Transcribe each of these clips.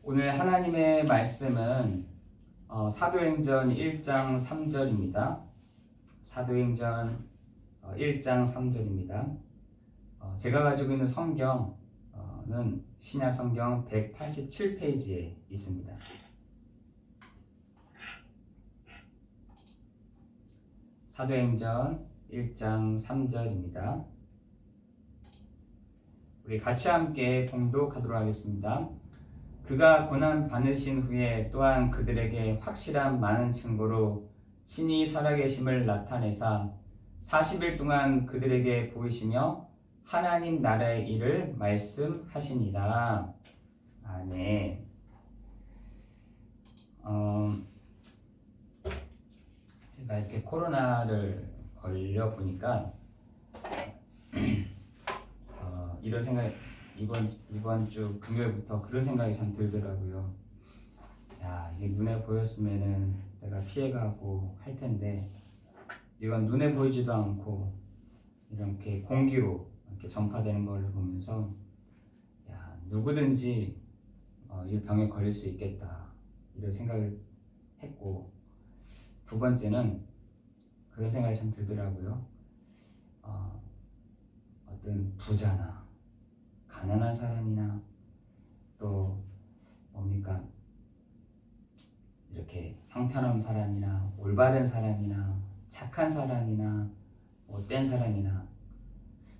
오늘 하나님의 말씀은 사도행전 1장 3절입니다. 사도행전 1장 3절입니다. 제가 가지고 있는 성경은 신약성경 187페이지에 있습니다. 사도행전 1장 3절입니다. 우리 같이 함께 봉독하도록 하겠습니다. 그가 고난 받으신 후에 또한 그들에게 확실한 많은 증거로 친히 살아계심을 나타내사 40일 동안 그들에게 보이시며 하나님 나라의 일을 말씀하시니라. 네. 제가 이렇게 코로나를 걸려 보니까 이런 생각 이번 주 금요일부터 그런 생각이 참 들더라고요. 야, 이게 눈에 보였으면은 내가 피해가고 할 텐데 이건 눈에 보이지도 않고 이렇게 공기로 이렇게 전파되는 걸 보면서 야, 누구든지 이 병에 걸릴 수 있겠다 이런 생각을 했고, 두 번째는 그런 생각이 참 들더라고요. 어떤 부자나 가난한 사람이나 또 뭡니까 이렇게 형편없는 사람이나 올바른 사람이나 착한 사람이나 못된 사람이나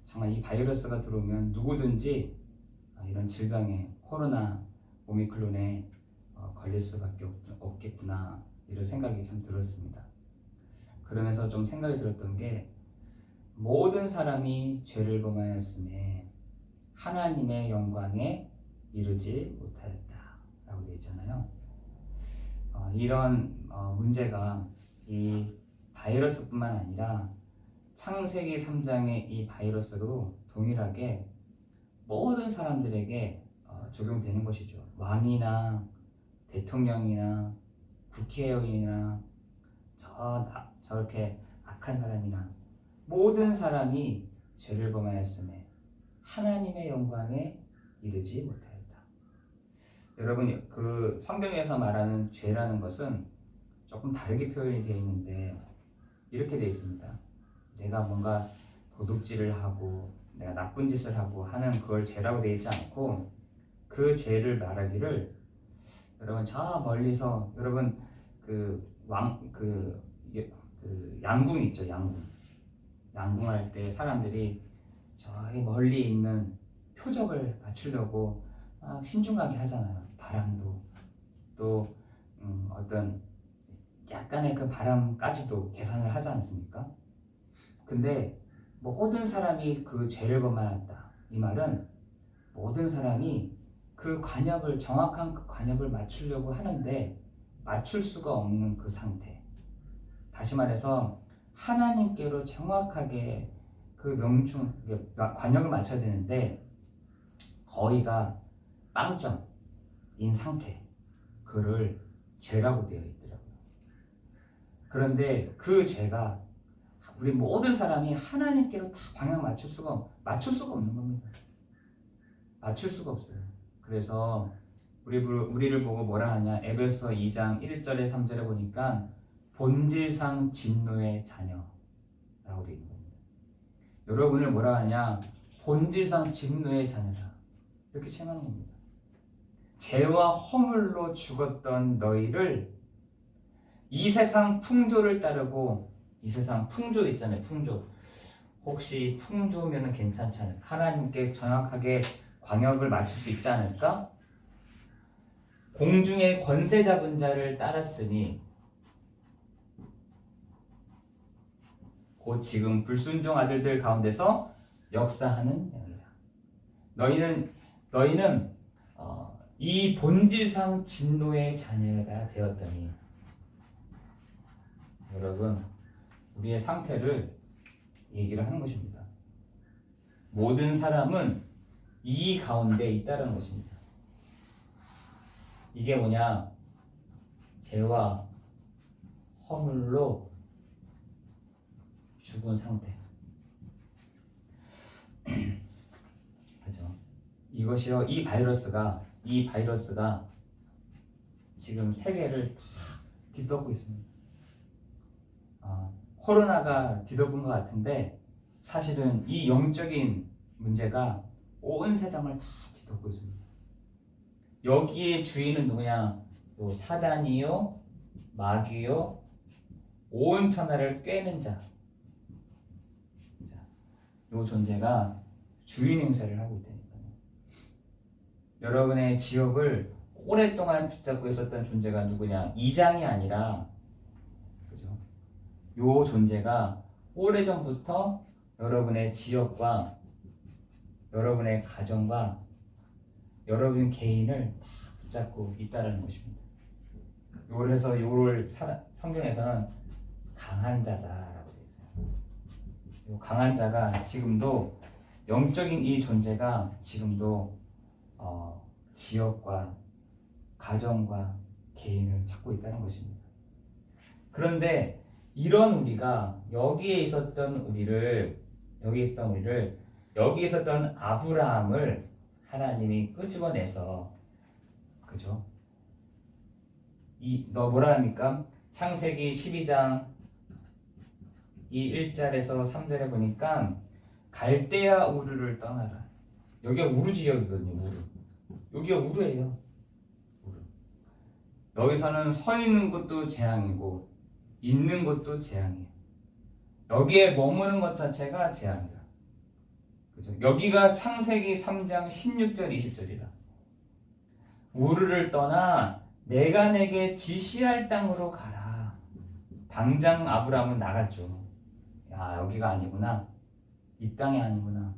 정말 이 바이러스가 들어오면 누구든지 이런 질병에 코로나 오미크론에 걸릴 수밖에 없겠구나 이런 생각이 참 들었습니다. 그러면서 좀 생각이 들었던 게 모든 사람이 죄를 범하였음에 하나님의 영광에 이르지 못하였다라고 되어 있잖아요. 이런 문제가 이 바이러스뿐만 아니라 창세기 3장의 이 바이러스도 동일하게 모든 사람들에게 적용되는 것이죠. 왕이나 대통령이나 국회의원이나 저렇게 악한 사람이나 모든 사람이 죄를 범하였음에 하나님의 영광에 이르지 못하였다. 여러분, 그 성경에서 말하는 죄라는 것은 조금 다르게 표현이 되어 있는데 이렇게 되어 있습니다. 내가 뭔가 도둑질을 하고 내가 나쁜 짓을 하고 하는 그걸 죄라고 되어 있지 않고, 그 죄를 말하기를 여러분 저 멀리서 여러분 그 양궁 있죠. 양궁할 때 사람들이 저기 멀리 있는 표적을 맞추려고 막 신중하게 하잖아요. 바람도 또 어떤 약간의 그 바람까지도 계산을 하지 않습니까? 근데 모든 사람이 그 죄를 범하였다. 이 말은 모든 사람이 그 관역을 정확한 그 관역을 맞추려고 하는데 맞출 수가 없는 그 상태. 다시 말해서 하나님께로 정확하게 그 관역을 맞춰야 되는데 거의가 빵점인 상태, 그를 죄라고 되어 있더라고요. 그런데 그 죄가 우리 모든 사람이 하나님께로 다 방향 맞출 수가 없는 겁니다. 맞출 수가 없어요. 그래서 우리를 보고 뭐라 하냐, 에베소 2장 1절에 3절에 보니까 본질상 진노의 자녀라고 되어 있는 겁니다. 여러분을 뭐라 하냐, 본질상 진노의 자녀다 이렇게 칭하는 겁니다. 죄와 허물로 죽었던 너희를 이 세상 풍조를 따르고, 이 세상 풍조 있잖아요. 풍조. 혹시 풍조면 괜찮지 않을까? 하나님께 정확하게 광역을 맞출 수 있지 않을까? 공중의 권세 잡은 자를 따랐으니 곧 지금 불순종 아들들 가운데서 역사하는 영이라. 너희는 이 본질상 진노의 자녀가 되었더니. 여러분, 우리의 상태를 얘기를 하는 것입니다. 모든 사람은 이 가운데 있다는 것입니다. 이게 뭐냐? 죄와 허물로 죽은 상태. 그렇죠? 이것이요, 이 바이러스가 지금 세계를 다 뒤덮고 있습니다. 코로나가 뒤덮은 것 같은데 사실은 이 영적인 문제가 온 세상을 다 뒤덮고 있습니다. 여기에 주인은 누구냐? 요 사단이요, 마귀요, 온 천하를 꿰는 자. 요 존재가 주인 행세를 하고 있다니까요. 여러분의 지역을 오랫동안 붙잡고 있었던 존재가 누구냐? 이장이 아니라, 그죠? 요 존재가 오래전부터 여러분의 지역과 여러분의 가정과 여러분 개인을 다 붙잡고 있다는 것입니다. 그래서 요를 성경에서는 강한 자다라고 되어 있어요. 요 강한 자가 지금도 영적인 이 존재가 지금도 지역과 가정과 개인을 찾고 있다는 것입니다. 그런데 이런 우리가 여기에 있었던 우리를 여기 있었던 아브라함을 하나님이 끄집어내서, 그죠? 너 뭐라 합니까? 창세기 12장 이 1절에서 3절에 보니까 갈대아 우르를 떠나라. 여기가 우르 지역이거든요. 우르. 여기가 우르예요. 우르. 여기서는 서 있는 것도 재앙이고 있는 것도 재앙이에요. 여기에 머무는 것 자체가 재앙이라. 그죠? 여기가 창세기 3장 16절 20절이라. 우르를 떠나 내가 내게 지시할 땅으로 가라. 당장 아브라함은 나갔죠. 야, 여기가 아니구나. 이 땅이 아니구나.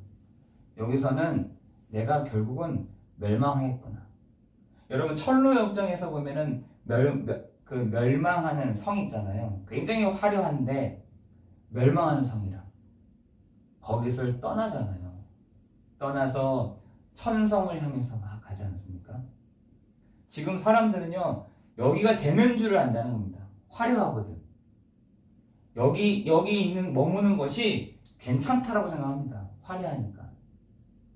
여기서는 내가 결국은 멸망하겠구나. 여러분 철로 역정에서 보면은 멸망하는 성 있잖아요. 굉장히 화려한데 멸망하는 성이라. 거기서 떠나잖아요. 떠나서 천성을 향해서 막 가지 않습니까? 지금 사람들은요, 여기가 되는 줄을 안다는 겁니다. 화려하거든. 여기 있는 머무는 것이 괜찮다라고 생각합니다. 화려하니까.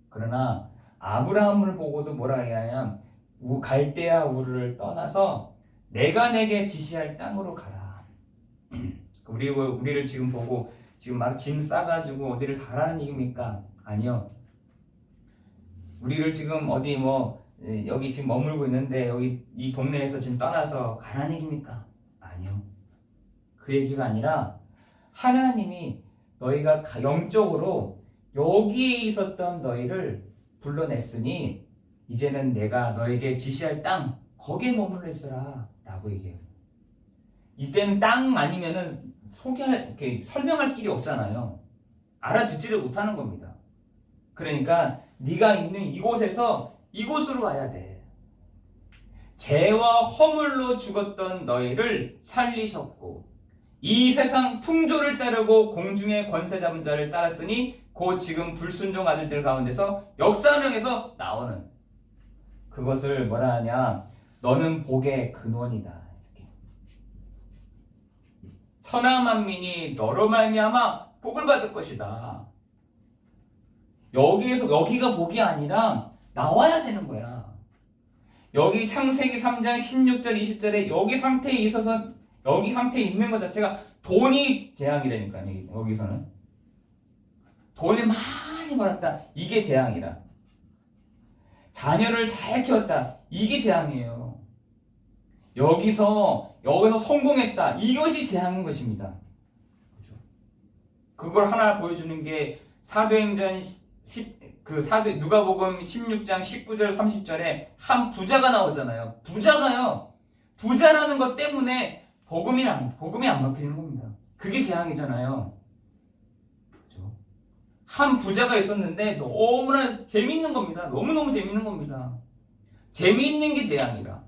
그러나 아브라함을 보고도 뭐라 하냐면 갈대아 우르를 떠나서 내가 내게 지시할 땅으로 가라. 우리를 지금 보고 지금 막 짐 싸가지고 어디를 가라는 얘기입니까? 아니요. 우리를 지금 어디 여기 지금 머물고 있는데 여기 이 동네에서 지금 떠나서 가라는 얘기입니까? 아니요. 그 얘기가 아니라 하나님이 너희가 영적으로 여기에 있었던 너희를 불러냈으니 이제는 내가 너에게 지시할 땅 거기에 머물러 있어라 라고 얘기해요. 이때는 땅 아니면은 설명할 길이 없잖아요. 알아듣지를 못하는 겁니다. 그러니까 네가 있는 이곳에서 이곳으로 와야 돼. 죄와 허물로 죽었던 너희를 살리셨고 이 세상 풍조를 따르고 공중의 권세 잡은 자를 따랐으니 곧 지금 불순종 아들들 가운데서 역사명에서 나오는 그것을 뭐라 하냐? 너는 복의 근원이다. 이렇게. 천하 만민이 너로 말미암아 복을 받을 것이다. 여기가 복이 아니라 나와야 되는 거야. 여기 창세기 3장 16절 20절에 여기 상태에 있어서 여기 상태에 있는 것 자체가 돈이 재앙이라니까요. 여기서는 돈을 많이 벌었다. 이게 재앙이라. 자녀를 잘 키웠다. 이게 재앙이에요. 여기서 성공했다. 이것이 재앙인 것입니다. 그걸 하나 보여주는 게 사도행전 누가복음 16장 19절 30절에 한 부자가 나오잖아요. 부자라는 것 때문에 복음이 안 먹히는 겁니다. 그게 재앙이잖아요. 그렇죠? 한 부자가 있었는데 너무나 재밌는 겁니다. 너무너무 재밌는 겁니다. 재미있는 게 재앙이라.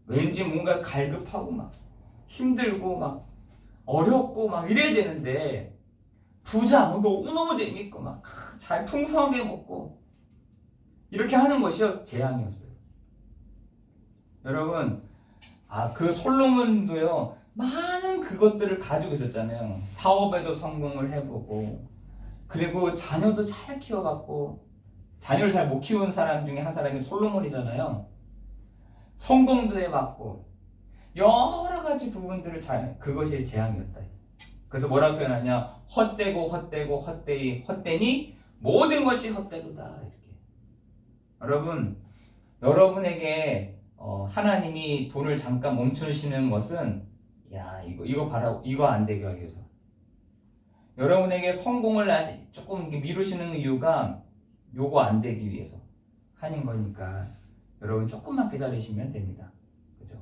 왠지 뭔가 갈급하고 막 힘들고 막 어렵고 막 이래야 되는데 부자 너무너무 재밌고 막 잘 풍성하게 먹고 이렇게 하는 것이 재앙이었어요. 여러분, 그 솔로몬도요 많은 그것들을 가지고 있었잖아요. 사업에도 성공을 해보고 그리고 자녀도 잘 키워봤고 자녀를 잘 못 키운 사람 중에 한 사람이 솔로몬이잖아요. 성공도 해봤고 여러 가지 부분들을 그것이 재앙이었다. 그래서 뭐라고 표현하냐? 헛되고 헛되고 헛되니 모든 것이 헛되도다. 이렇게. 여러분, 여러분에게 하나님이 돈을 잠깐 멈추시는 것은 이거 안 되게 하기 위해서. 여러분에게 성공을 아직 조금 미루시는 이유가 요거 안 되기 위해서 하는 거니까 여러분 조금만 기다리시면 됩니다. 그죠?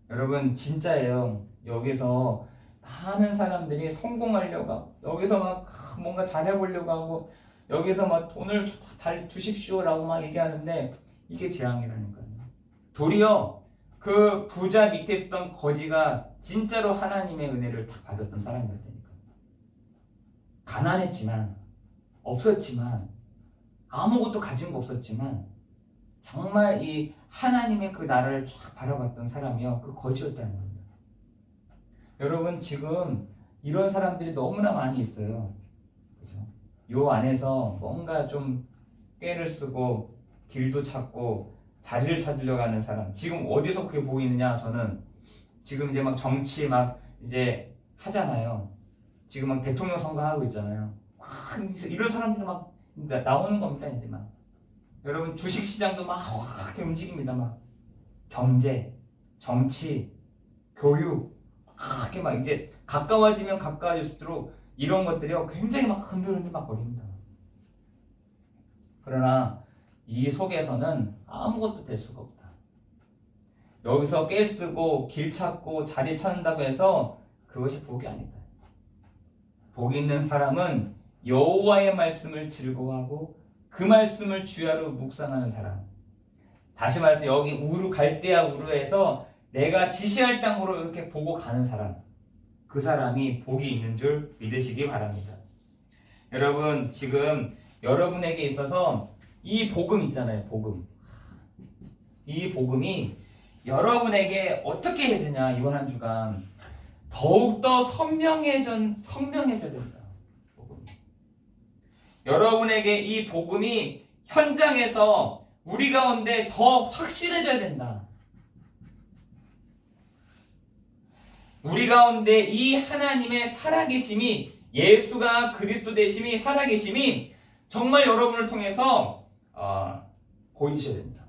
여러분 진짜예요. 여기서 많은 사람들이 성공하려고 하고 여기서 막 뭔가 잘해보려고 하고 여기서 막 돈을 주십시오라고 막 얘기하는데 이게 재앙이라는 거예요. 도리어 그 부자 밑에 있었던 거지가 진짜로 하나님의 은혜를 다 받았던 사람이었다니까. 가난했지만 없었지만 아무것도 가진 거 없었지만 정말 이 하나님의 그 나라를 쫙 바라봤던 사람이요, 그 거지였다는 겁니다. 여러분 지금 이런 사람들이 너무나 많이 있어요. 그죠? 요 안에서 뭔가 좀 꾀를 쓰고 길도 찾고 자리를 찾으려고 하는 사람, 지금 어디서 그게 보이느냐? 저는 지금 이제 막 정치 막 이제 하잖아요. 지금 막 대통령 선거하고 있잖아요. 막 이런 사람들이 막 나오는 겁니다. 이제 막 여러분 주식 시장도 막 이렇게 움직입니다. 막 경제, 정치, 교육 이렇게 막 이제 가까워지면 가까워질수록 이런 것들이요 굉장히 막 흔들흔들 막 거립니다. 그러나 이 속에서는 아무것도 될 수가 없다. 여기서 깨 쓰고 길 찾고 자리 찾는다고 해서 그것이 복이 아니다. 복 있는 사람은 여호와의 말씀을 즐거워하고 그 말씀을 주야로 묵상하는 사람. 다시 말해서 여기 갈대아 우르에서 내가 지시할 땅으로 이렇게 보고 가는 사람, 그 사람이 복이 있는 줄 믿으시기 바랍니다. 여러분 지금 여러분에게 있어서 이 복음 있잖아요. 복음. 이 복음이 여러분에게 어떻게 해야 되냐, 이번 한 주간 더욱더 선명해져야 된다. 복음. 여러분에게 이 복음이 현장에서 우리 가운데 더 확실해져야 된다. 우리 가운데 이 하나님의 살아계심이, 예수가 그리스도 되심이, 살아계심이 정말 여러분을 통해서 보이셔야 됩니다.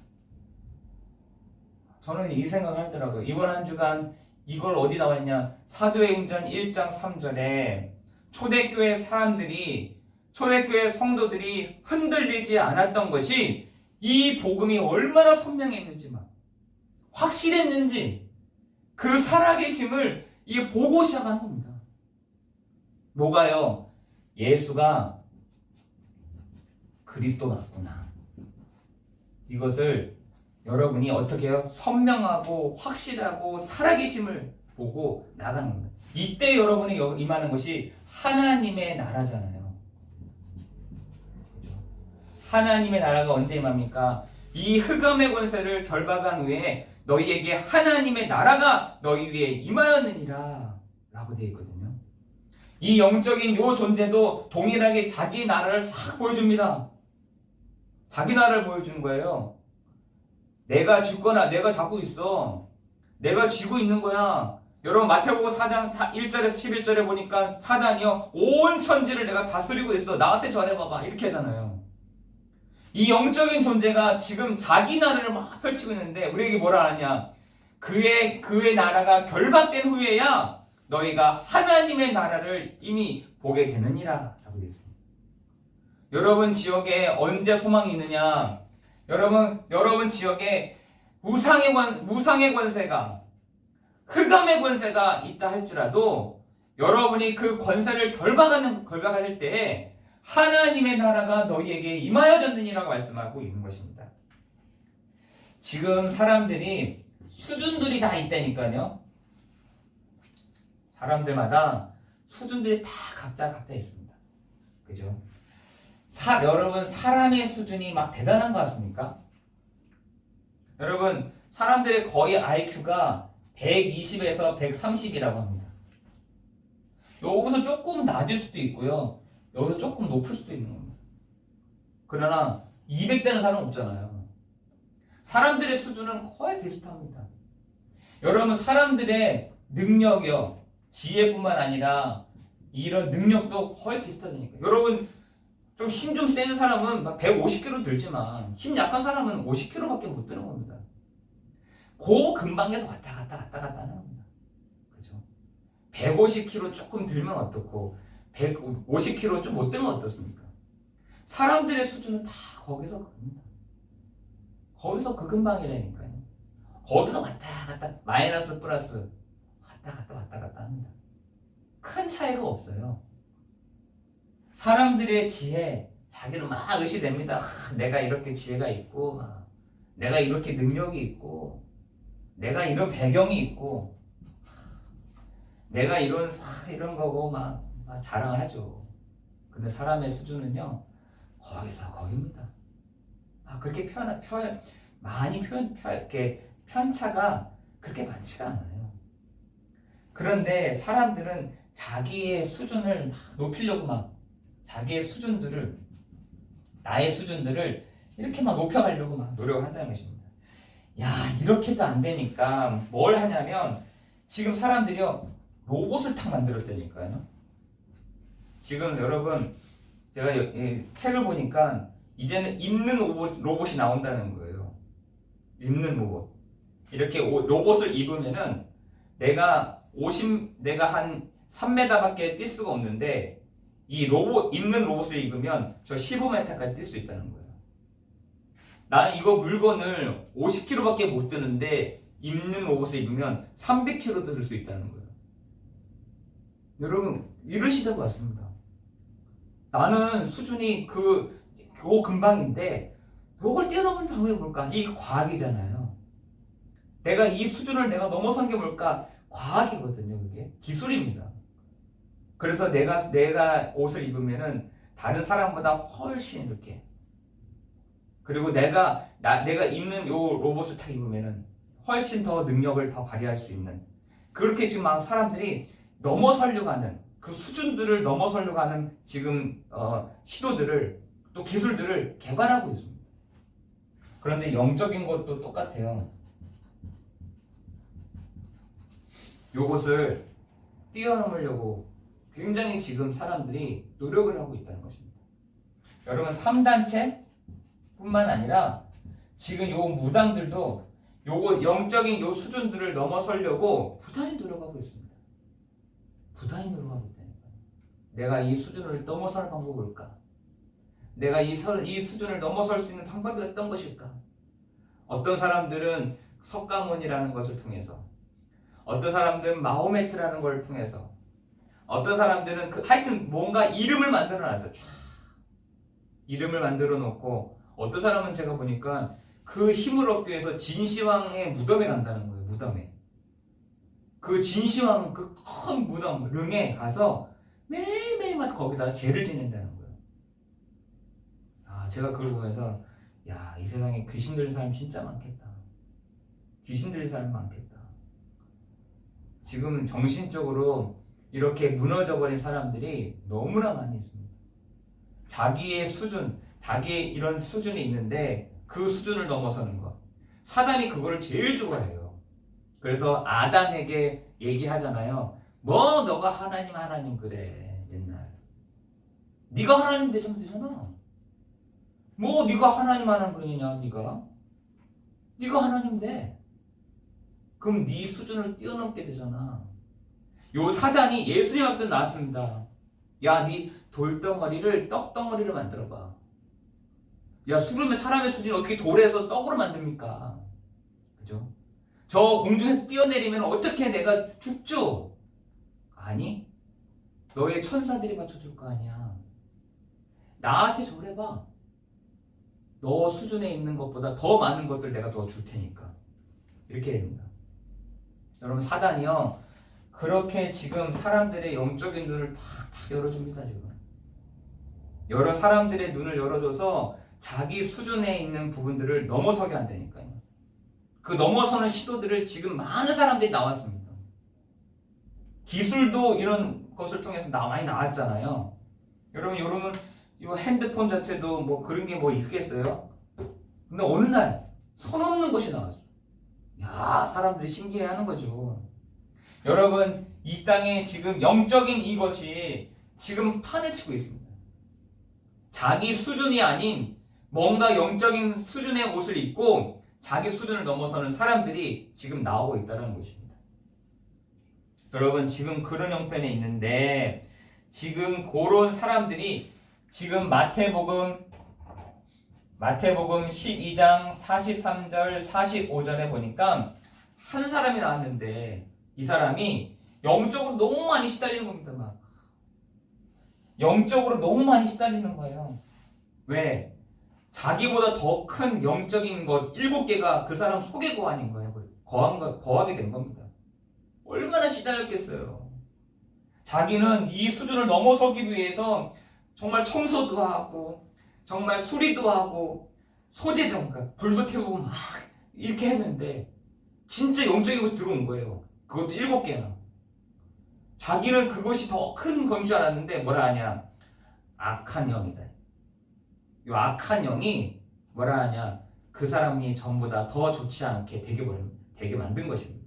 저는 이 생각을 하더라고요. 이번 한 주간 이걸 어디 나와 있냐? 사도행전 1장 3절에 초대교회 성도들이 흔들리지 않았던 것이 이 복음이 얼마나 선명했는지만, 확실했는지 그 살아계심을 이게 보고 시작하는 겁니다. 뭐가요? 예수가 그리스도 맞구나. 이것을 여러분이 어떻게 해요? 선명하고 확실하고 살아계심을 보고 나가는 겁니다. 이때 여러분이 임하는 것이 하나님의 나라잖아요. 하나님의 나라가 언제 임합니까? 이 흑암의 권세를 결박한 후에 너희에게 하나님의 나라가 너희 위에 임하였느니라 라고 되어 있거든요. 이 영적인 요 존재도 동일하게 자기 나라를 싹 보여줍니다. 자기 나라를 보여주는 거예요. 내가 쥐거나 내가 잡고 있어. 내가 쥐고 있는 거야. 여러분 마태복음 4장 1절에서 11절에 보니까 사단이요 온 천지를 내가 다스리고 있어. 나한테 전해봐봐. 이렇게 하잖아요. 이 영적인 존재가 지금 자기 나라를 막 펼치고 있는데 우리에게 뭐라 하냐? 그의 나라가 결박된 후에야 너희가 하나님의 나라를 이미 보게 되느니라 라고 되어 있습니다. 여러분 지역에 언제 소망이 있느냐? 여러분 지역에 무상의 권세가, 흑암의 권세가 있다 할지라도 여러분이 그 권세를 결박할 때에 하나님의 나라가 너희에게 임하여졌느니라고 말씀하고 있는 것입니다. 지금 사람들이 수준들이 다 있다니까요. 사람들마다 수준들이 다 각자 있습니다. 그죠? 여러분 사람의 수준이 막 대단한 것 같습니까? 여러분 사람들의 거의 IQ가 120에서 130이라고 합니다. 여기서 조금 낮을 수도 있고요. 여기서 조금 높을 수도 있는 겁니다. 그러나 200대는 사람 없잖아요. 사람들의 수준은 거의 비슷합니다. 여러분 사람들의 능력이요, 지혜뿐만 아니라 이런 능력도 거의 비슷하다니까. 여러분 좀 힘 좀 센 사람은 막 150kg 들지만 힘 약한 사람은 50kg밖에 못 드는 겁니다. 그 근방에서 왔다 갔다 하는 겁니다. 그죠? 150kg 조금 들면 어떻고 150kg 좀 못 들면 어떻습니까? 사람들의 수준은 다 거기서 겁니다. 거기서 그 근방이라니까요. 거기서 왔다 갔다 마이너스 플러스 왔다 갔다 합니다. 큰 차이가 없어요. 사람들의 지혜, 자기는 막 의시됩니다. 내가 이렇게 지혜가 있고, 내가 이렇게 능력이 있고, 내가 이런 배경이 있고, 내가 이런 거고 막 자랑하죠. 근데 사람의 수준은요, 거기서 거기입니다. 그렇게 이렇게 편차가 그렇게 많지가 않아요. 그런데 사람들은 자기의 수준을 높이려고 자기의 수준들을, 나의 수준들을 이렇게 높여가려고 노력한다는 것입니다. 이렇게도 안 되니까 뭘 하냐면 지금 사람들이요, 로봇을 탁 만들었다니까요. 지금 여러분 제가 책을 보니까 이제는 입는 로봇이 나온다는 거예요. 입는 로봇. 이렇게 로봇을 입으면은 내가 한 3m밖에 뛸 수가 없는데 입는 로봇을 입으면 저 15m까지 뛸 수 있다는 거예요. 나는 이거 물건을 50kg밖에 못 드는데 입는 로봇을 입으면 300kg도 들 수 있다는 거예요. 여러분 이런 시대가 왔습니다. 나는 수준이 그 근방인데 이걸 뛰어넘는 방법이 뭘까? 이게 과학이잖아요. 내가 이 수준을 넘어선 게 뭘까? 과학이거든요. 그게 기술입니다. 그래서 내가 옷을 입으면은 다른 사람보다 훨씬 이렇게, 그리고 내가 입는 요 로봇을 딱 입으면은 훨씬 더 능력을 더 발휘할 수 있는, 그렇게 지금 막 사람들이 넘어서려고 하는, 그 수준들을 넘어서려고 하는 지금 시도들을, 또 기술들을 개발하고 있습니다. 그런데 영적인 것도 똑같아요. 요것을 뛰어넘으려고 굉장히 지금 사람들이 노력을 하고 있다는 것입니다. 여러분 3단체 뿐만 아니라 지금 요 무당들도 요거 영적인 요 수준들을 넘어서려고 부단히 노력하고 있습니다. 부단히 노력하고 있다니까요. 내가 이 수준을 넘어설 방법이 뭘까? 내가 이 수준을 넘어설 수 있는 방법이 어떤 것일까? 어떤 사람들은 석가모니라는 것을 통해서, 어떤 사람들은 마호메트라는 걸 통해서, 어떤 사람들은 하여튼 뭔가 이름을 만들어 놨어요. 이름을 만들어 놓고, 어떤 사람은 제가 보니까 그 힘을 얻기 위해서 진시황의 무덤에 간다는 거예요. 무덤에. 그 진시황 그 큰 무덤 릉에 가서 매일매일마다 거기다 제를 지낸다는 거예요. 제가 그걸 보면서 이 세상에 귀신 들린 사람 진짜 많겠다. 귀신 들린 사람 많겠다. 지금 정신적으로 이렇게 무너져버린 사람들이 너무나 많이 있습니다. 자기의 수준, 자기의 이런 수준이 있는데 그 수준을 넘어서는 것. 사단이 그거를 제일 좋아해요. 그래서 아담에게 얘기하잖아요. 뭐 너가 하나님 그래 맨날. 네가 하나님 되면 되잖아. 뭐 네가 하나님 그러느냐 네가 하나님 돼. 그럼 네 수준을 뛰어넘게 되잖아. 요 사단이 예수님 앞에서 나왔습니다. 네 돌덩어리를 떡덩어리를 만들어봐. 사람의 수준이 어떻게 돌에서 떡으로 만듭니까? 그죠? 저 공중에서 뛰어내리면 어떻게 내가 죽죠? 아니, 너의 천사들이 맞춰줄 거 아니야. 나한테 절해봐. 너 수준에 있는 것보다 더 많은 것들 내가 더 줄 테니까. 이렇게 됩니다. 여러분 사단이요, 그렇게 지금 사람들의 영적인 눈을 다 열어줍니다. 지금 여러 사람들의 눈을 열어줘서 자기 수준에 있는 부분들을 넘어서게 한다니까요. 그 넘어서는 시도들을 지금 많은 사람들이 나왔습니다. 기술도 이런 것을 통해서 많이 나왔잖아요. 여러분 이 핸드폰 자체도 뭐 그런 게 뭐 있겠어요? 근데 어느 날 선 없는 것이 나왔어. 야, 사람들이 신기해하는 거죠. 여러분, 이 땅에 지금 영적인 이것이 지금 판을 치고 있습니다. 자기 수준이 아닌 뭔가 영적인 수준의 옷을 입고 자기 수준을 넘어서는 사람들이 지금 나오고 있다는 것입니다. 여러분, 지금 그런 형편에 있는데 지금 그런 사람들이 지금 마태복음 12장 43절 45절에 보니까 한 사람이 나왔는데 이 사람이 영적으로 너무 많이 시달리는 겁니다. 막 영적으로 너무 많이 시달리는 거예요. 왜? 자기보다 더 큰 영적인 것 7개가 그 사람 속에 거하는 거예요. 거하게 된 겁니다. 얼마나 시달렸겠어요. 자기는 이 수준을 넘어서기 위해서 정말 청소도 하고 정말 수리도 하고 소재도 불도 태우고 막 이렇게 했는데 진짜 영적인 것 들어온 거예요. 그것도 7개나. 자기는 그것이 더 큰 건 줄 알았는데 뭐라 하냐? 악한 영이다. 이 악한 영이 뭐라 하냐? 그 사람이 전보다 더 좋지 않게 되게 만든 것입니다.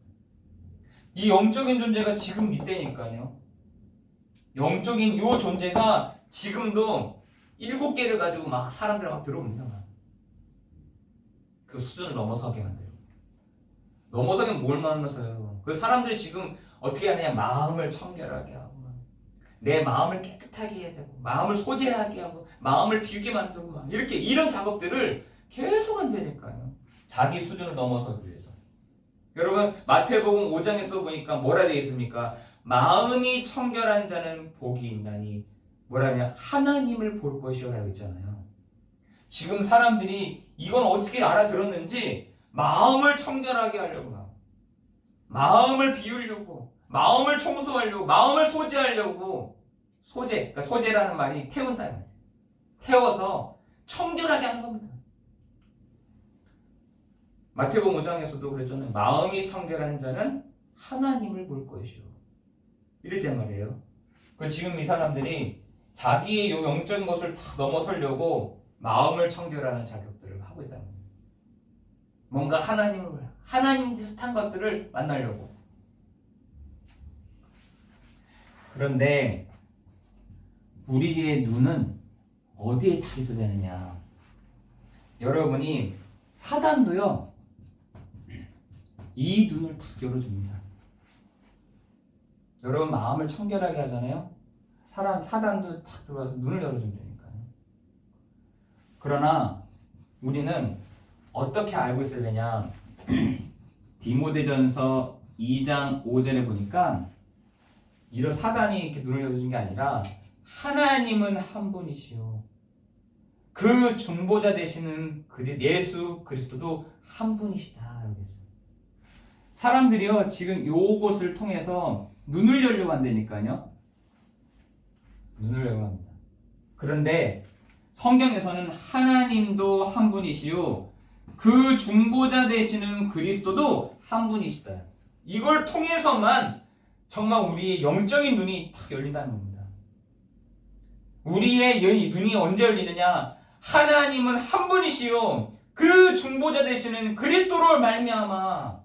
이 영적인 존재가 지금 이때니까요. 영적인 이 존재가 지금도 7개를 가지고 막 사람들 막 들어옵니다. 그 수준을 넘어서게 만들고. 넘어서긴 뭘 넘어서요? 그 사람들이 지금 어떻게 하느냐? 마음을 청결하게 하고 내 마음을 깨끗하게 해야 되고 마음을 소재하게 하고 마음을 비우게 만들고 막 이렇게 이런 작업들을 계속 한다니까요. 자기 수준을 넘어서기 위해서. 여러분 마태복음 5장에서 보니까 뭐라 되어 있습니까? 마음이 청결한 자는 복이 있나니 뭐라 하냐? 하나님을 볼 것이요라고 했잖아요. 지금 사람들이 이건 어떻게 알아들었는지 마음을 청결하게 하려고 마음을 비우려고 마음을 청소하려고 마음을 소재하려고 그러니까 소재라는 말이 태운다. 태워서 청결하게 하는 겁니다. 마태복음 5장에서도 그랬잖아요. 마음이 청결한 자는 하나님을 볼 것이요. 이랬단 말이에요. 지금 이 사람들이 자기의 요 영적인 것을 다 넘어서려고 마음을 청결하는 작업들을 하고 있다는 거예요. 뭔가 하나님 비슷한 것들을 만나려고. 그런데 우리의 눈은 어디에 다 있어야 되느냐? 여러분이 사단도요. 이 눈을 다 열어줍니다. 여러분 마음을 청결하게 하잖아요. 사단도 딱 들어와서 눈을 열어준다니까요. 그러나 우리는 어떻게 알고 있어야 되냐? 디모데전서 2장 5절에 보니까 이런 사단이 이렇게 눈을 열어준 게 아니라 하나님은 한 분이시요. 그 중보자 되시는 예수 그리스도도 한 분이시다. 사람들이요 지금 요것을 통해서 눈을 열려고 한다니까요. 눈을 열려고 합니다. 그런데 성경에서는 하나님도 한 분이시요 그 중보자 되시는 그리스도도 한 분이시다. 이걸 통해서만 정말 우리의 영적인 눈이 딱 열린다는 겁니다. 우리의 눈이 언제 열리느냐? 하나님은 한 분이시요 그 중보자 되시는 그리스도로 말미암아.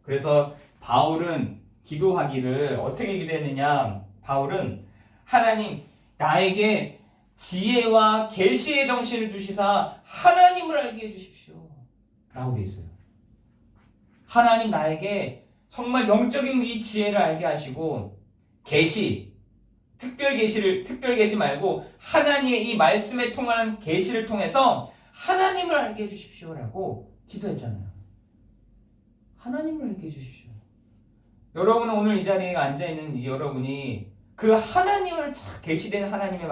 그래서 바울은 기도하기를 어떻게 기도했느냐? 바울은 하나님 나에게 지혜와 계시의 정신을 주시사 하나님을 알게 해주십시오 라고 되어 있어요. 하나님 나에게 정말 영적인 이 지혜를 알게 하시고 계시, 특별 계시 말고 하나님의 이 말씀에 통한 계시를 통해서 하나님을 알게 해주십시오 라고 기도했잖아요. 하나님을 알게 해주십시오. 여러분은 오늘 이 자리에 앉아있는 여러분이 그 하나님을 계시된 하나님의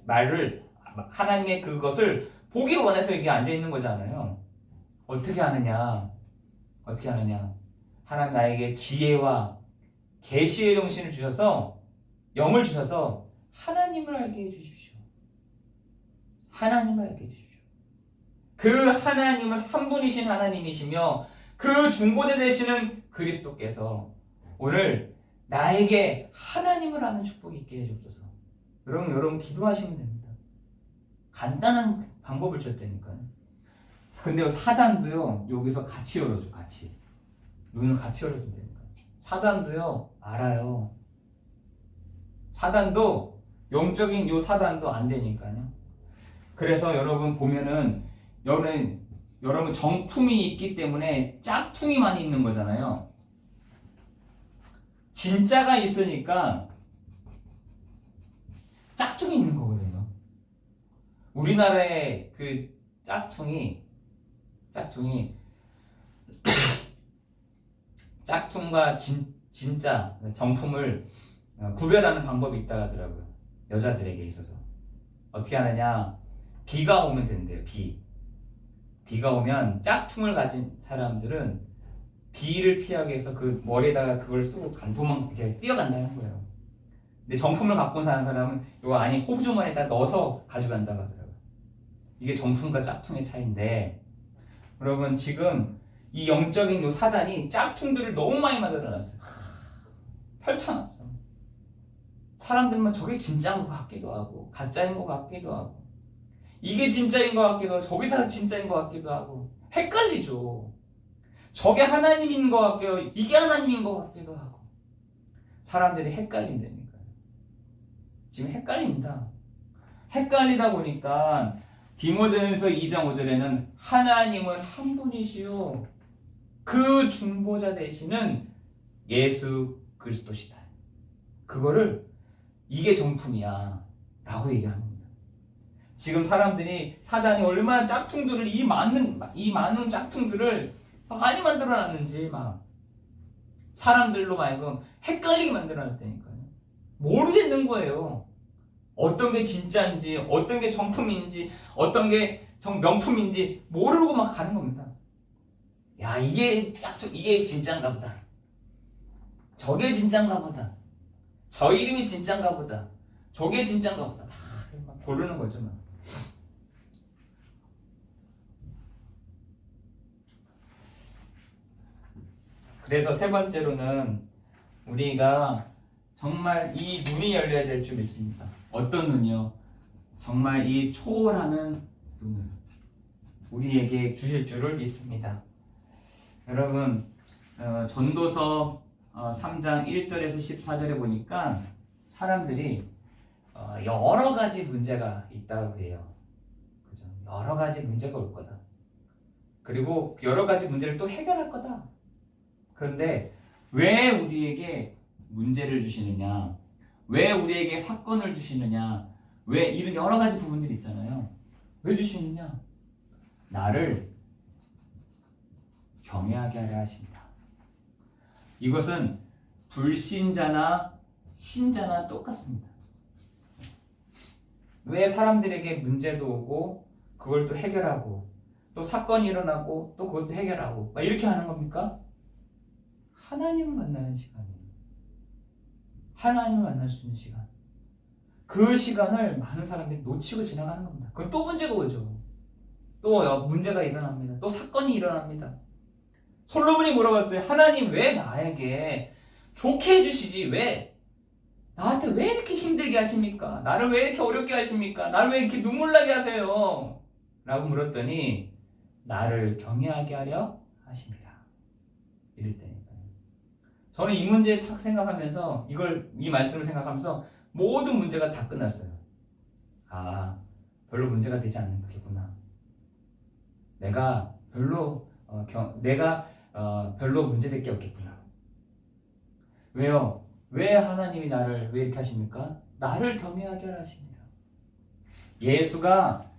말을 하나님의 그것을 보기를 원해서 여기 앉아있는 거잖아요. 어떻게 하느냐? 하나님 나에게 지혜와 계시의 정신을 주셔서 영을 주셔서 하나님을 알게 해주십시오. 하나님을 알게 해주십시오. 그 하나님은 한 분이신 하나님이시며 그 중보자 되시는 그리스도께서 오늘 나에게 하나님을 아는 축복이 있게 해주옵소서. 여러분 기도하시면 됩니다. 간단한 방법을 줬다니까요. 근데 사단도요 여기서 같이 열어줘. 같이 눈을 같이 열어준다니까. 사단도요 알아요. 사단도 영적인 요 사단도 안 되니까요. 그래서 여러분 보면은 여러분 정품이 있기 때문에 짝퉁이 많이 있는 거잖아요. 진짜가 있으니까 짝퉁이 있는 거거든요. 우리나라의 그 짝퉁이 짝퉁과 진짜 정품을 구별하는 방법이 있다 하더라고요. 여자들에게 있어서. 어떻게 하느냐? 비가 오면 된대요. 비가 오면 짝퉁을 가진 사람들은 비를 피하기 위해서 그 머리에다가 그걸 쓰고 도망 이렇게 뛰어간다는 거예요. 근데 정품을 갖고 사는 사람은 이거 안에 호주머니에다 넣어서 가져간다고 하더라고요. 이게 정품과 짝퉁의 차이인데, 여러분 지금 이 영적인 요 사단이 짝퉁들을 너무 많이 만들어놨어요. 펼쳐놨어. 사람들만 저게 진짜인 것 같기도 하고 가짜인 것 같기도 하고 이게 진짜인 것 같기도 하고 저게 다 진짜인 것 같기도 하고 헷갈리죠. 저게 하나님인 것 같기도 하고 이게 하나님인 것 같기도 하고 사람들이 헷갈린다니까요. 지금 헷갈립니다. 헷갈리다 보니까 디모데전서 2장 5절에는 하나님은 한 분이시요 그 중보자 되시는 예수 그리스도시다. 그거를 이게 정품이야 라고 얘기합니다. 지금 사단이 얼마나 짝퉁들을 이 많은 짝퉁들을 많이 만들어놨는지 막 사람들로 말고 헷갈리게 만들어놨다니까요. 모르겠는 거예요. 어떤 게 진짜인지 어떤 게 정품인지 어떤 게 명품인지 모르고 막 가는 겁니다. 야 이게 짝퉁 이게 진짜인가 보다. 저게 진짜인가 보다. 저 이름이 진짜인가 보다. 저게 진짜인가 보다. 막 고르는 거죠. 막. 그래서 세 번째로는 우리가 정말 이 눈이 열려야 될 줄 믿습니다. 어떤 눈이요? 정말 이 초월하는 눈을 우리에게 주실 줄을 믿습니다. 여러분 전도서 3장 1절에서 14절에 보니까 사람들이 여러 가지 문제가 있다고 해요. 그죠? 여러 가지 문제가 올 거다. 그리고 여러 가지 문제를 또 해결할 거다. 그런데 왜 우리에게 문제를 주시느냐? 왜 우리에게 사건을 주시느냐? 왜 이런 여러 가지 부분들이 있잖아요. 왜 주시느냐? 나를 경외하게 하려 하십니다. 이것은 불신자나 신자나 똑같습니다. 왜 사람들에게 문제도 오고 그걸 또 해결하고 또 사건이 일어나고 또 그것도 해결하고 막 이렇게 하는 겁니까? 하나님을 만나는 시간이에요. 하나님을 만날 수 있는 시간. 그 시간을 많은 사람들이 놓치고 지나가는 겁니다. 그럼 또 문제가 오죠. 또 문제가 일어납니다. 또 사건이 일어납니다. 솔로몬이 물어봤어요. 하나님 왜 나에게 좋게 해주시지? 왜? 나한테 왜 이렇게 힘들게 하십니까? 나를 왜 이렇게 어렵게 하십니까? 나를 왜 이렇게 눈물 나게 하세요? 라고 물었더니 나를 경외하게 하려 하십니다. 이랬다니까요. 저는 이 문제 딱 생각하면서 이 말씀을 생각하면서 모든 문제가 다 끝났어요. 아, 별로 문제가 되지 않겠구나. 내가 별로 별로 문제될 게 없겠구나. 왜요? 왜 하나님이 나를 왜 이렇게 하십니까? 나를 경외하게 하십니다. 예수가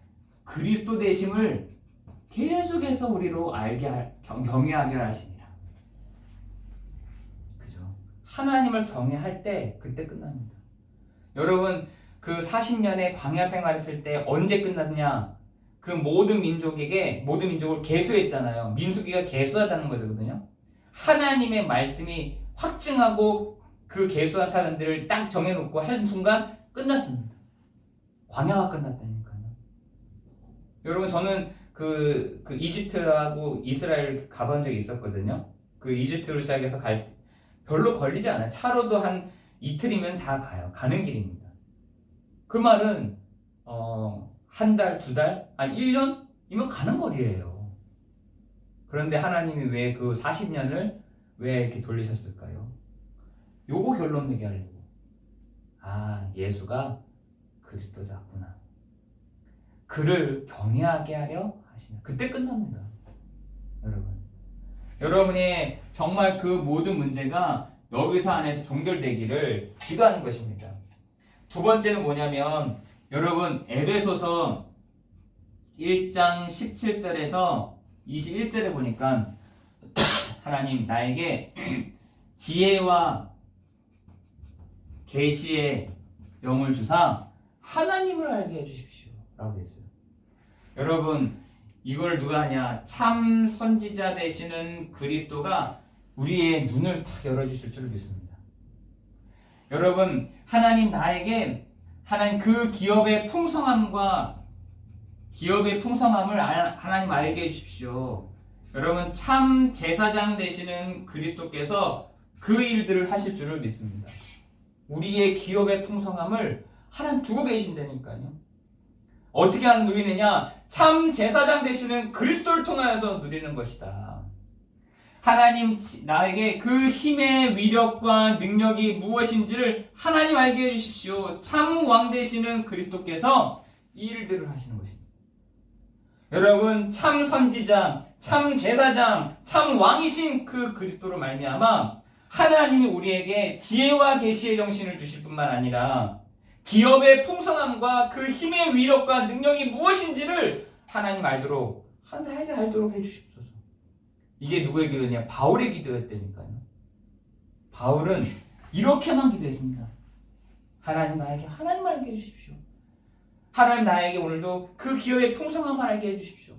그리스도 되심을 계속해서 우리로 경외하게 하십니다. 그죠? 하나님을 경외할 때 그때 끝납니다. 여러분 그 40년의 광야 생활했을 때 언제 끝났냐? 그 모든 민족을 계수했잖아요. 민수기가 계수하다는 거거든요. 하나님의 말씀이 확증하고 그 계수한 사람들을 딱 정해놓고 한 순간 끝났습니다. 광야가 끝났다니까요. 여러분 저는 그 이집트하고 이스라엘 가본 적이 있었거든요. 그 이집트로 시작해서 별로 걸리지 않아요. 차로도 한 이틀이면 다 가는 길입니다. 그 말은 한 달, 두 달, 아니 1년이면 가는 거리예요. 그런데 하나님이 왜 그 40년을 왜 이렇게 돌리셨을까요? 요거 결론 내게 하려고. 아, 예수가 그리스도였구나. 그를 경외하게 하려 하시면 그때 끝납니다. 여러분. 여러분이 정말 그 모든 문제가 여기서 안에서 종결되기를 기도하는 것입니다. 두 번째는 뭐냐면 여러분 에베소서 1장 17절에서 21절에 보니까 하나님 나에게 지혜와 계시의 영을 주사 하나님을 알게 해주십시오 라고 했어요. 여러분 이걸 누가 하냐? 참 선지자 되시는 그리스도가 우리의 눈을 다 열어주실 줄 믿습니다. 여러분 하나님 나에게 하나님 그 기업의 풍성함을 하나님 알게 해주십시오. 여러분 참 제사장 되시는 그리스도께서 그 일들을 하실 줄을 믿습니다. 우리의 기업의 풍성함을 하나님 두고 계신다니까요. 어떻게 하는 누리느냐? 참 제사장 되시는 그리스도를 통하여서 누리는 것이다. 하나님 나에게 그 힘의 위력과 능력이 무엇인지를 하나님 알게 해주십시오. 참 왕 되시는 그리스도께서 이 일들을 하시는 것입니다. 여러분 참 선지자, 참 제사장, 참 왕이신 그 그리스도로 말미암아 하나님이 우리에게 지혜와 계시의 정신을 주실 뿐만 아니라 기업의 풍성함과 그 힘의 위력과 능력이 무엇인지를 하나님 알도록 하나님에게 알도록 해주십소서. 이게 누구의 기도냐? 바울의 기도였다니까요. 바울은 이렇게만 기도했습니다. 하나님 나에게 하나님 알게 해주십시오. 하나님 나에게 오늘도 그 기업의 풍성함을 알게 해주십시오.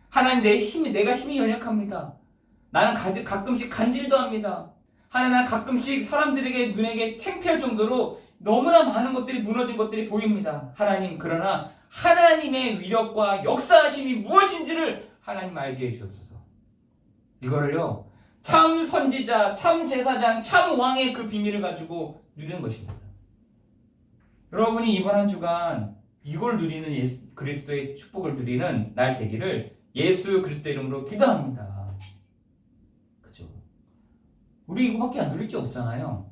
하나님 내가 힘이 연약합니다. 나는 가끔씩 간질도 합니다. 하나님 난 가끔씩 사람들에게 눈에게 창피할 정도로 너무나 많은 것들이 무너진 것들이 보입니다. 하나님 그러나 하나님의 위력과 역사하심이 무엇인지를 하나님 알게 해주옵소서. 이거를요 참 선지자, 참 제사장, 참 왕의 그 비밀을 가지고 누리는 것입니다. 여러분이 이번 한 주간 이걸 누리는 그리스도의 축복을 누리는 날 되기를 예수 그리스도 이름으로 기도합니다. 그죠? 우리 이거밖에 안 누릴 게 없잖아요.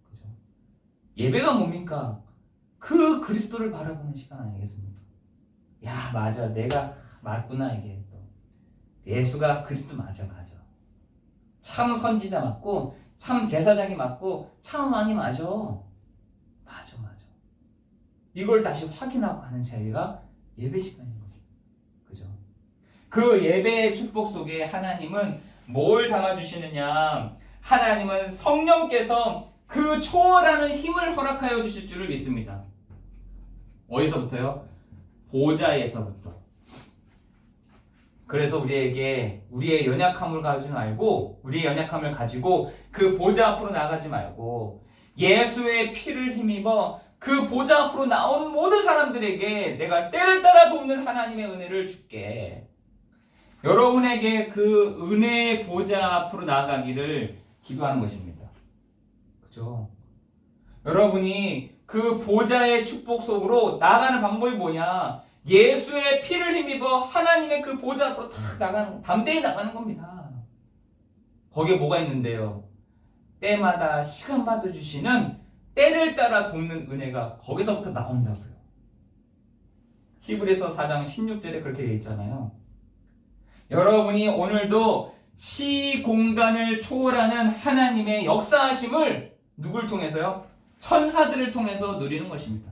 그죠? 예배가 뭡니까? 그 그리스도를 바라보는 시간 아니겠습니까? 야 맞아 내가 맞구나 이게 또 예수가 그리스도 맞아. 참 선지자 맞고 참 제사장이 맞고 참 왕이 맞아. 이걸 다시 확인하고 하는 자리가 예배 시간인 거죠. 그죠? 그 예배의 축복 속에 하나님은 뭘 담아주시느냐? 하나님은 성령께서 그 초월하는 힘을 허락하여 주실 줄을 믿습니다. 어디서부터요? 보좌에서부터. 그래서 우리에게 우리의 연약함을 가지지 말고 우리의 연약함을 가지고 그 보좌 앞으로 나가지 말고 예수의 피를 힘입어 그 보좌 앞으로 나오는 모든 사람들에게 내가 때를 따라 돕는 하나님의 은혜를 줄게. 여러분에게 그 은혜의 보좌 앞으로 나아가기를 기도하는 것입니다. 그죠? 여러분이 그 보좌의 축복 속으로 나아가는 방법이 뭐냐? 예수의 피를 힘입어 하나님의 그 보좌 앞으로 담대히 나가는 겁니다. 거기에 뭐가 있는데요? 때마다 시간마다 주시는 때를 따라 돕는 은혜가 거기서부터 나온다고요. 히브리서 4장 16절에 그렇게 되어 있잖아요. 여러분이 오늘도 시공간을 초월하는 하나님의 역사하심을 누굴 통해서요? 천사들을 통해서 누리는 것입니다.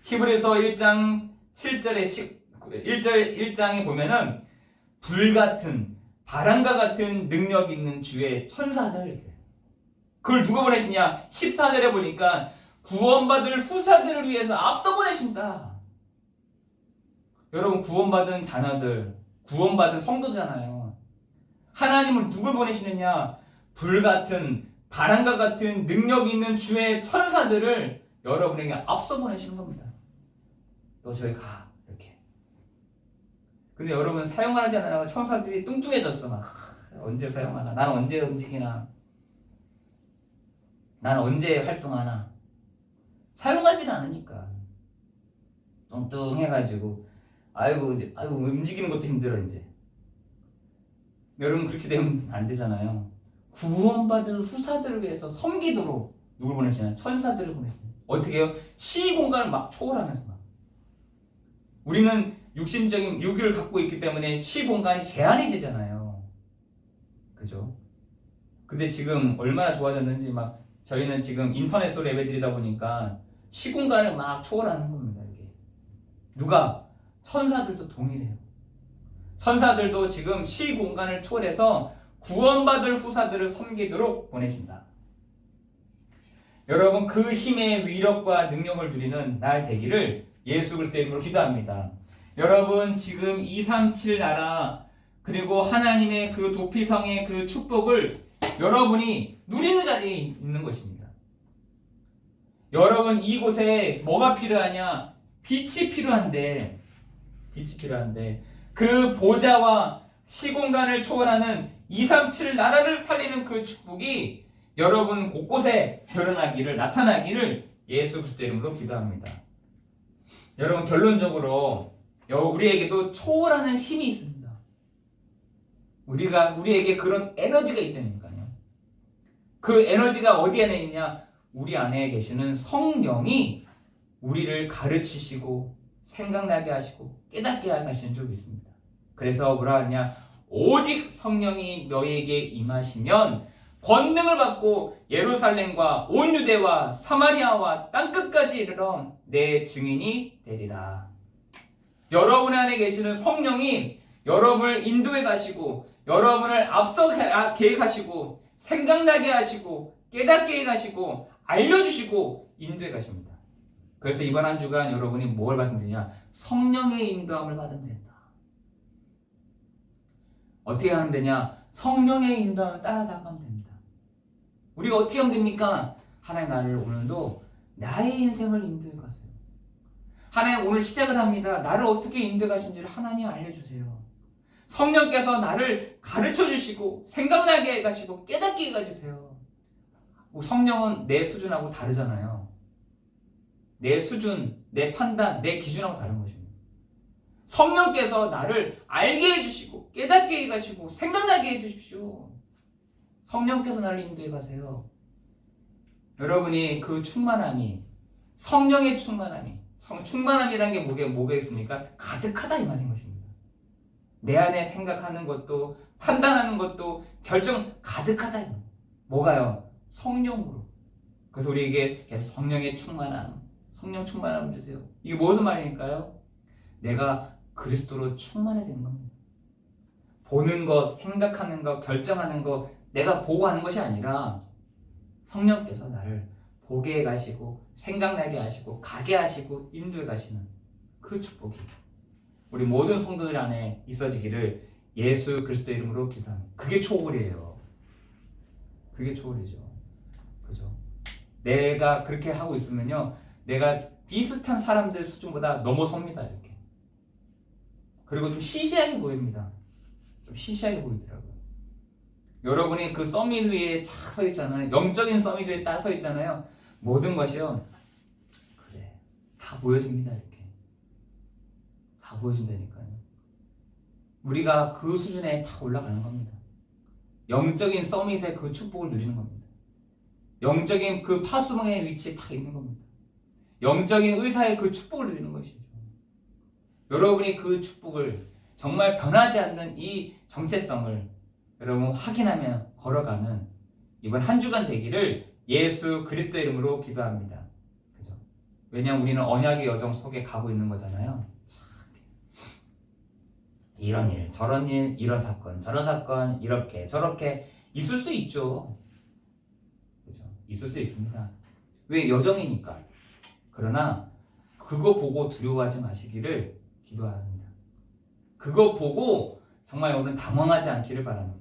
히브리서 1장 7절에 1장에 보면은 불같은 바람과 같은 능력 있는 주의 천사들, 그걸 누가 보내시냐? 14절에 보니까 구원받을 후사들을 위해서 앞서 보내신다. 여러분 구원받은 자녀들, 구원받은 성도잖아요. 하나님은 누굴 보내시느냐? 불같은 바람과 같은 능력 있는 주의 천사들을 여러분에게 앞서 보내시는 겁니다. 너 저기 가 이렇게. 근데 여러분 사용하지 않아요. 천사들이 뚱뚱해졌어 막. 언제 사용하나? 난 언제 움직이나? 난 언제 활동하나? 사용하지는 않으니까 뚱뚱해가지고 아이고 이제 아이고 움직이는 것도 힘들어 이제. 여러분 그렇게 되면 안 되잖아요. 구원받을 후사들을 위해서 섬기도록 누굴 보내시나요? 천사들을 보내시나요? 어떻게 해요? 시의 공간을 막 초월하면서 막. 우리는 육신적인 육을 갖고 있기 때문에 시 공간이 제한이 되잖아요. 그죠? 근데 지금 얼마나 좋아졌는지 막 저희는 지금 인터넷으로 예배드리다 보니까 시 공간을 막 초월하는 겁니다. 이게 누가? 천사들도 동일해요. 천사들도 지금 시 공간을 초월해서 구원받을 후사들을 섬기도록 보내신다. 여러분 그 힘의 위력과 능력을 누리는 날 되기를 예수 그리스도의 이름으로 기도합니다. 여러분 지금 237 나라 그리고 하나님의 그 도피성의 그 축복을 여러분이 누리는 자리에 있는 것입니다. 여러분 이곳에 뭐가 필요하냐? 빛이 필요한데 그 보좌와 시공간을 초월하는 237 나라를 살리는 그 축복이 여러분 곳곳에 드러나기를 나타나기를 예수 그리스도의 이름으로 기도합니다. 여러분 결론적으로 우리에게도 초월하는 힘이 있습니다. 우리에게 그런 에너지가 있다니까요. 그 에너지가 어디 안에 있냐? 우리 안에 계시는 성령이 우리를 가르치시고 생각나게 하시고 깨닫게 하시는 줄 믿습니다. 그래서 뭐라 하냐? 오직 성령이 너희에게 임하시면 권능을 받고 예루살렘과 온 유대와 사마리아와 땅끝까지 이르러 내 증인이 되리라. 여러분 안에 계시는 성령이 여러분을 인도해 가시고 여러분을 앞서 계획하시고 생각나게 하시고 깨닫게 하시고 알려주시고 인도해 가십니다. 그래서 이번 한 주간 여러분이 뭘 받으면 되냐? 성령의 인도함을 받으면 된다. 어떻게 하면 되냐? 성령의 인도함을 따라가면 됩니다. 우리가 어떻게 하면 됩니까? 하나님 나를 오늘도 나의 인생을 인도해 가세요. 하나님 오늘 시작을 합니다. 나를 어떻게 인도해 가신지를 하나님 알려주세요. 성령께서 나를 가르쳐 주시고 생각나게 해 가시고 깨닫게 해 가주세요. 성령은 내 수준하고 다르잖아요. 내 수준, 내 판단, 내 기준하고 다른 것입니다. 성령께서 나를 알게 해주시고 깨닫게 해가시고 생각나게 해주십시오. 성령께서 나를 인도해 가세요. 여러분이 그 충만함이 성령의 충만함이라는 게 뭐겠습니까? 가득하다 이 말인 것입니다. 내 안에 생각하는 것도 판단하는 것도 결정 가득하다. 뭐가요? 성령으로. 그래서 우리에게 계속 성령의 충만함, 성령 충만함을 주세요. 이게 무슨 말이니까요? 내가 그리스도로 충만해지는 겁니다. 보는 것, 생각하는 것, 결정하는 것 내가 보고 하는 것이 아니라 성령께서 나를 보게 해 가시고 생각나게 하시고 가게 하시고 인도해 가시는 그 축복이 우리 모든 성도들 안에 있어지기를 예수 그리스도 이름으로 기도합니다. 그게 초월이에요. 그게 초월이죠. 그죠? 내가 그렇게 하고 있으면요, 내가 비슷한 사람들 수준보다 넘어섭니다. 이렇게. 그리고 좀 시시하게 보입니다. 좀 시시하게 보이더라고요. 여러분이 그 서밋 위에 쫙 서 있잖아요. 영적인 서밋 위에 딱 서 있잖아요. 모든 것이요, 그래, 다 보여집니다. 이렇게 다 보여진다니까요. 우리가 그 수준에 다 올라가는 겁니다. 영적인 서밋의 그 축복을 누리는 겁니다. 영적인 그 파수망의 위치에 다 있는 겁니다. 영적인 의사의 그 축복을 누리는 것이죠. 여러분이 그 축복을 정말 변하지 않는 이 정체성을 여러분 확인하며 걸어가는 이번 한 주간 되기를 예수 그리스도 이름으로 기도합니다. 그죠? 왜냐하면 우리는 언약의 여정 속에 가고 있는 거잖아요. 이런 일, 저런 일, 이런 사건, 저런 사건, 이렇게 저렇게 있을 수 있죠. 그죠? 있을 수 있습니다. 왜? 여정이니까. 그러나 그거 보고 두려워하지 마시기를 기도합니다. 그거 보고 정말 오늘 당황하지 않기를 바랍니다.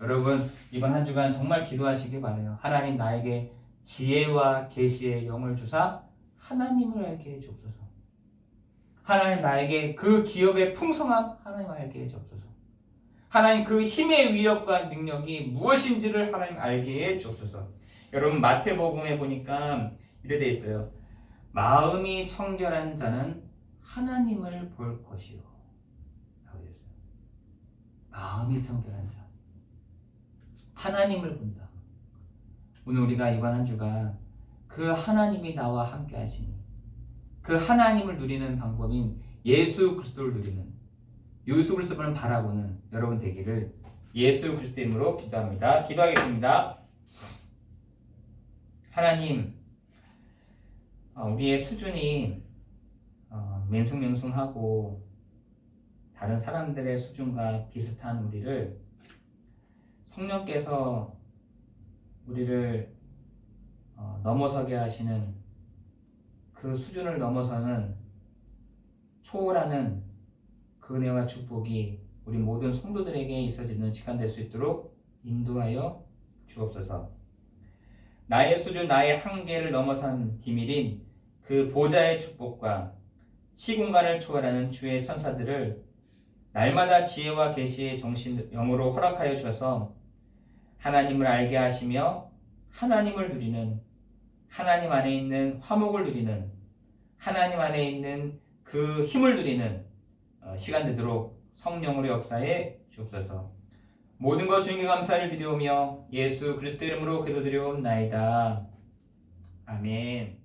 여러분 이번 한 주간 정말 기도하시길 바라요. 하나님 나에게 지혜와 계시의 영을 주사 하나님을 알게 해주옵소서. 하나님 나에게 그 기업의 풍성함 하나님 알게 해주옵소서. 하나님 그 힘의 위력과 능력이 무엇인지를 하나님 알게 해주옵소서. 여러분 마태복음에 보니까 이래 돼 있어요. 마음이 청결한 자는 하나님을 볼 것이요 라고 했어요. 마음이 청결한 자, 하나님을 본다. 오늘 우리가 이번 한 주간 그 하나님이 나와 함께 하시니 그 하나님을 누리는 방법인 예수 그리스도를 누리는, 예수 그리스도를 바라보는 여러분 되기를 예수 그리스도 이름으로 기도합니다. 기도하겠습니다. 하나님, 우리의 수준이 맹숭맹숭하고 다른 사람들의 수준과 비슷한 우리를 성령께서 우리를 넘어서게 하시는 그 수준을 넘어서는 초월하는 그 은혜와 축복이 우리 모든 성도들에게 있어지는 시간 될 수 있도록 인도하여 주옵소서. 나의 수준, 나의 한계를 넘어선 비밀인 그 보좌의 축복과 시공간을 초월하는 주의 천사들을 날마다 지혜와 계시의 정신 영으로 허락하여 주셔서 하나님을 알게 하시며 하나님을 누리는, 하나님 안에 있는 화목을 누리는, 하나님 안에 있는 그 힘을 누리는 시간 되도록 성령으로 역사해 주옵소서. 모든 것 주님께 감사를 드리오며 예수 그리스도 이름으로 기도드리옵나이다. 아멘.